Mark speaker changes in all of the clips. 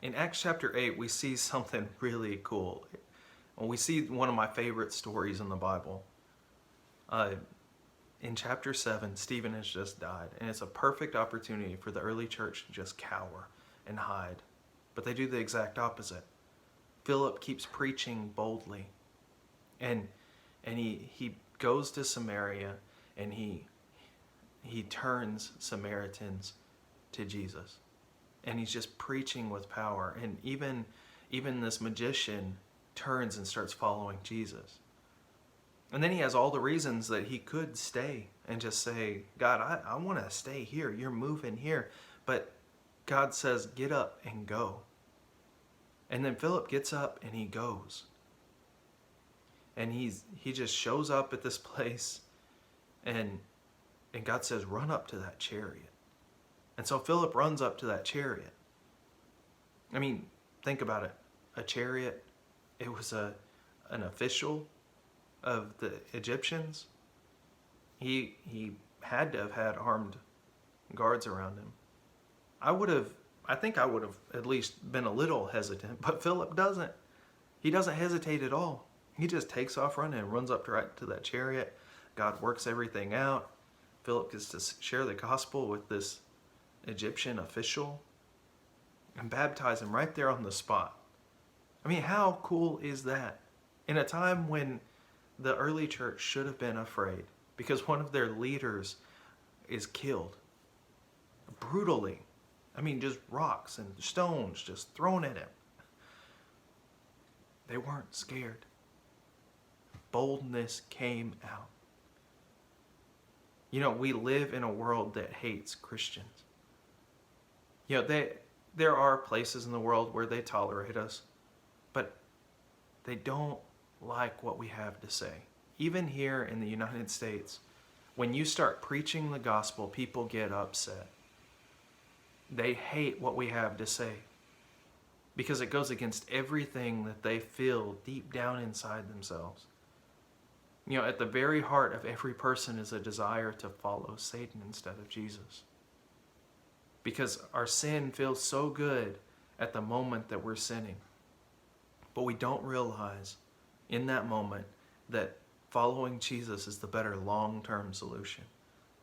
Speaker 1: In Acts chapter 8, we see something really cool. We see one of my favorite stories in the Bible. In chapter 7, Stephen has just died, and it's a perfect opportunity for the early church to just cower and hide. But they do the exact opposite. Philip keeps preaching boldly, and he goes to Samaria, and he turns Samaritans to Jesus. And he's just preaching with power. And even this magician turns and starts following Jesus. And then he has all the reasons that he could stay and just say, God, I want to stay here. You're moving here. But God says, get up and go. And then Philip gets up and he goes. And he just shows up at this place, and God says, run up to that chariot. And so Philip runs up to that chariot. I mean, think about it. A chariot, it was an official of the Egyptians. He had to have had armed guards around him. I think I would have at least been a little hesitant, but Philip doesn't. He doesn't hesitate at all. He just takes off running and runs up right to that chariot. God works everything out. Philip gets to share the gospel with this Egyptian official and baptize him right there on the spot. I mean, how cool is that? In a time when the early church should have been afraid because one of their leaders is killed brutally. I mean, just rocks and stones just thrown at him. They weren't scared. Boldness came out. You know, we live in a world that hates Christians. You know, there are places in the world where they tolerate us, but they don't like what we have to say. Even here in the United States, when you start preaching the gospel, people get upset. They hate what we have to say because it goes against everything that they feel deep down inside themselves. You know, at the very heart of every person is a desire to follow Satan instead of Jesus. Because our sin feels so good at the moment that we're sinning. But we don't realize in that moment that following Jesus is the better long-term solution.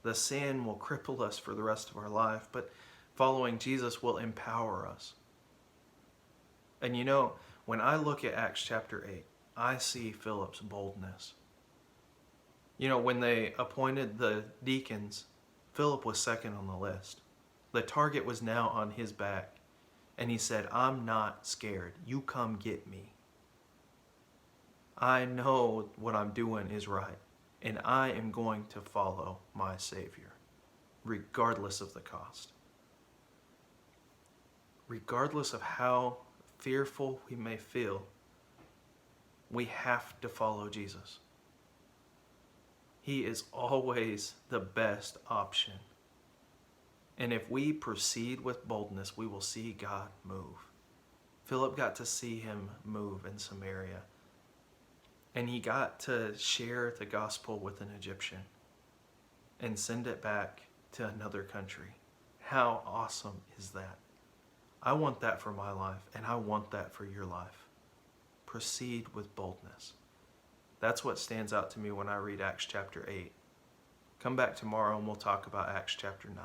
Speaker 1: The sin will cripple us for the rest of our life, but following Jesus will empower us. And you know, when I look at Acts chapter 8, I see Philip's boldness. You know, when they appointed the deacons, Philip was second on the list. The target was now on his back. And he said, I'm not scared. You come get me. I know what I'm doing is right. And I am going to follow my Savior, regardless of the cost. Regardless of how fearful we may feel, we have to follow Jesus. He is always the best option. And if we proceed with boldness, we will see God move. Philip got to see him move in Samaria. And he got to share the gospel with an Egyptian and send it back to another country. How awesome is that? I want that for my life, and I want that for your life. Proceed with boldness. That's what stands out to me when I read Acts chapter 8. Come back tomorrow and we'll talk about Acts chapter 9.